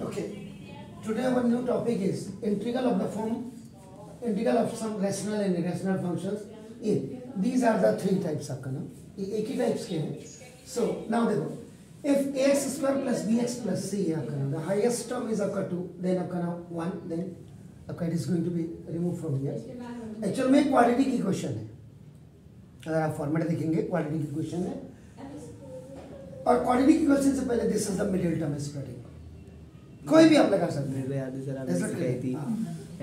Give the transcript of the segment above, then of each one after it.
Okay. Today our new topic is integral of the form, integral of some rational and irrational functions. These are the three types आपका ना, ये एक ही types के हैं. So now देखो, if ax square plus bx plus c है आपका ना, the highest term is आपका 2, then आपका ना 1, then आपका it is going to be removed from here. Actually में quadratic equation है. अगर आप फॉर्मेट देखेंगे quadratic equation है. और quadratic equation से पहले this is the middle term splitting. कोई भी आप लगा सकते हैं. याद है सर आपने सिखाई थी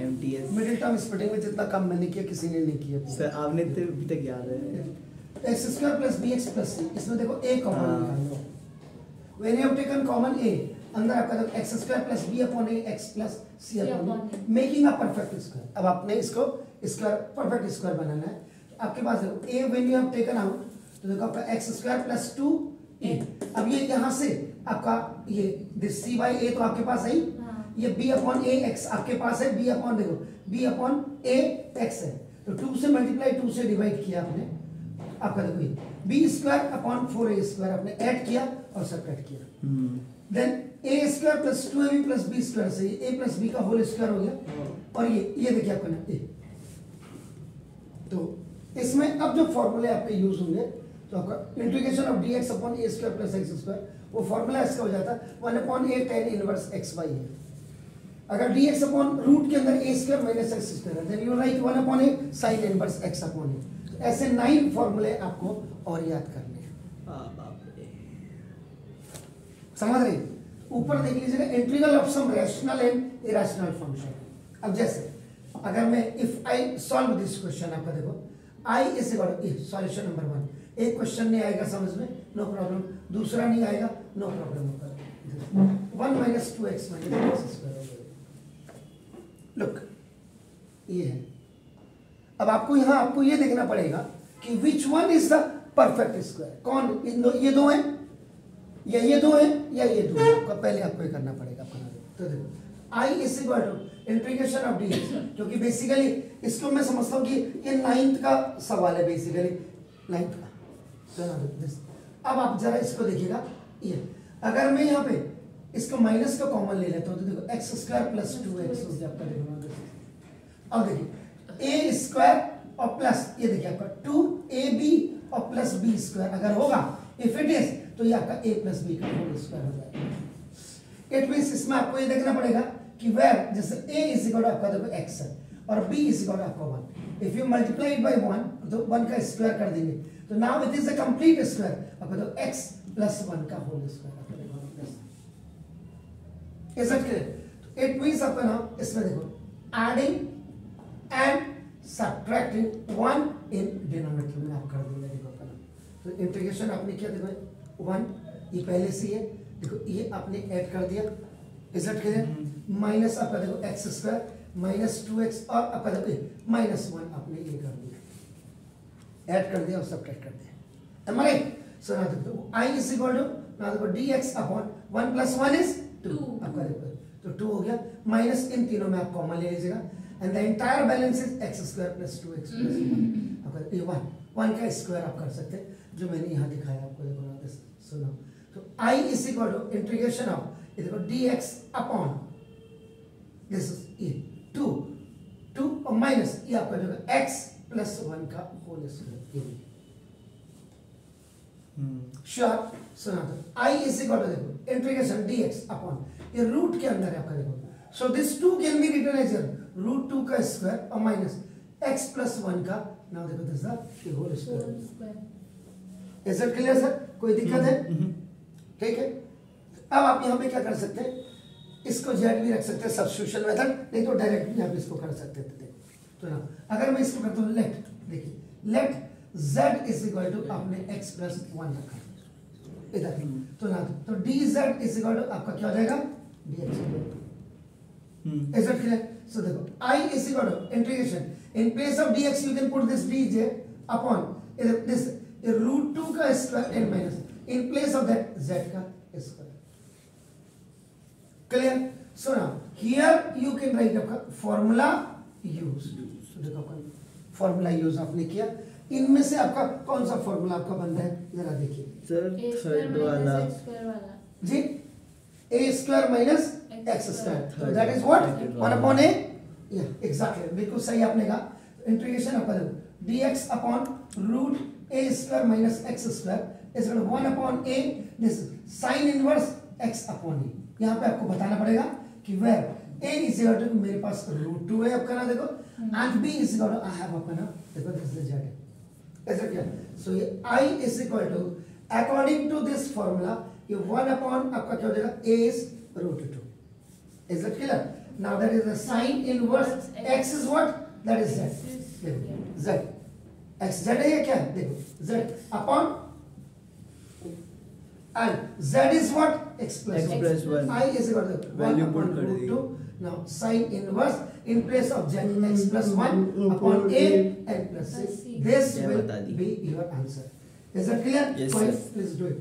MTS मिडिल टर्म स्प्लिटिंग में जितना कम मैंने किया किसी ने नहीं किया सर. आपने तो अभी तक याद है. x square plus bx plus c, इसमें देखो a कॉमन निकाल लो. When you have taken common a, अंदर आपका देखो x square plus b upon a, x plus c upon a, making a perfect square. अब आपने इसको स्क्वायर परफेक्ट स्क्वायर बनाना है. आपके पास देखो a when you have taken out, तो देखो आपका x स्क्वायर प्लस 2a. अब ये यहाँ से आपका ये दिस c बाई a तो आपके पास है ही, ये b अपॉन a x आपके पास है, b अपॉन देखो b अपॉन a x है, तो 2 से मल्टीप्लाई 2 से डिवाइड किया आपने. आपका देखो ये b square upon 4a square आपने ऐड किया और सब्ट्रैक्ट किया. Then a square plus 2ab plus b square से a प्लस b का होल स्क्वायर हो गया. और ये देखिए आपका ना a. तो इसमें अब जो फॉर्मूले आपके यूज होंगे, तो आपका integration of dx upon a square plus x square, वो फॉर्मूला इसका हो जाता है 1 upon a tan inverse xy है. अगर dx अपॉन रूट के अंदर a square minus x square है, then you write 1 upon a sin inverse x upon a. ऐसे 9 फॉर्मूले आपको और याद करने हैं. समझ रहे? ऊपर देख लीजिएगा integral of some rational and irrational function. अब जैसे अगर मैं if I solve this question, आपका देखो i is equal to solution number 1. एक क्वेश्चन नहीं आएगा समझ में, नो प्रॉब्लम. दूसरा नहीं आएगा, नो प्रॉब्लम. होगा 1 minus 2x minus x square. Look ये है. अब आपको यहाँ आपको ये देखना पड़ेगा कि which one is the perfect square. कौन इन दो, ये दो हैं या ये दो हैं या ये दो हैं. आपका पहले आपको ये करना पड़ेगा अपना. तो देखो i is equal to integration of dx, क्योंकि बेसिकली इसको मैं समझता हूँ कि ये 9th का सवाल है, बेसिकली 9th का. अब आप जरा इसको देखिएगा. ये अगर मैं यहाँ पे इसको माइनस का कॉमन ले लेता हूँ, तो देखो एक्स स्क्वायर प्लस 2x हो गया आपका. देखो अब देखिए ए स्क्वायर और प्लस ये देखिए आपका 2ab और प्लस b स्क्वायर अगर होगा, इफ इट इज, तो ये आपका a प्लस b का होल स्क्वायर हो जाएगा. इट मींस इसमें आपको ये देखना पड़ेगा कि वेयर जैसे a इज इक्वल टू आपका देखो x है और b इज इक्वल टू आपका 1. If you multiply it by 1, तो 1 का स्क्वायर कर देंगे, तो now it is a complete square. आपका देखो x प्लस 1 का होल स्क्वायर आपका देखो. Is it clear? It means आपका ना इसमें देखो adding and subtracting 1 in denominator में आप कर देंगे. देखो अपना तो इंटीग्रेशन आपने किया, देखो 1 ये पहले से है, देखो ये आपने ऐड कर दिया. Is it clear? माइनस आपका देखो x स्क्वायर माइनस 2x और आपका देखो माइनस 1 आपने ये कर दिया, ऐड कर दिया और सब्ट्रैक्ट कर दिया. Am I right? So now देखो i is equal to now देखो dx अपॉन 1 प्लस 1 इज 2. आपका देखो तो 2 हो गया. माइनस इन तीनों में आप कॉमन ले लीजिएगा, and the entire balance is x square plus 2x plus 1. आपका ये 1 का स्क्वायर आप कर सकते हैं, जो मैंने यहाँ दिखाया आपको. देखो ना सुनो, तो i is equal to integration of ये देखो dx अपॉन दिस इज ये 2 और माइनस ये आपका जो x प्लस 1 का होल स्क्वायर. श्योर? सुना तो i इज इक्वल टू देखो इंटीग्रेशन dx अपॉन ये रूट के अंदर है आपका देखो. So this 2 can be written as root 2 का स्क्वायर और माइनस x प्लस 1 का. नाउ देखो this the whole square. Is it clear sir? कोई दिक्कत है? ठीक है. अब आप यहाँ पे क्या कर सकते हैं, इसको z भी रख सकते हैं सब्स्टिट्यूशन मेथड, नहीं तो डायरेक्ट भी आप इसको कर सकते थे. तो ना अगर मैं इसको करता हूँ लेट, देखिए let z is equal to आपने x प्लस 1 रखा इधर, तो ना तो dz इज इक्वल टू आपका क्या हो जाएगा dx. Is it clear? So देखो i is equal to integration in place of dx you can put this dj upon this root 2 का square and minus in place of that z का square. Clear? So now here you can write आपका formula use. देखो आपका formula use आपने किया. इनमें से आपका कौन सा फॉर्मूला आपका बन रहा है जरा देखिए सर. थर्ड वाला जी, a square minus x square. So that is what 1 upon a, yeah exactly बिल्कुल सही आपने कहा. इंटीग्रेशन आपका देखो dx upon root a square minus x square is equal to 1 upon a this sin inverse x upon a. यहाँ पे आपको बताना पड़ेगा कि where a is equal to मेरे पास root 2 है आपका ना देखो and b is equal to I have आपका ना देखो this is z. ऐसा क्या? So ये I is equal to according to this formula ये 1 upon आपका क्या हो जाएगा a is root 2. Is that clear? Now that is the sin inverse x is what? That is z. देखो z x z है या क्या? देखो z upon and z is what? X plus 1. I is equal to 1 upon root 2. Now sin inverse in place of z x plus 1 upon a n plus 6. This will be your answer. Is that clear? Yes, sir. Please do it.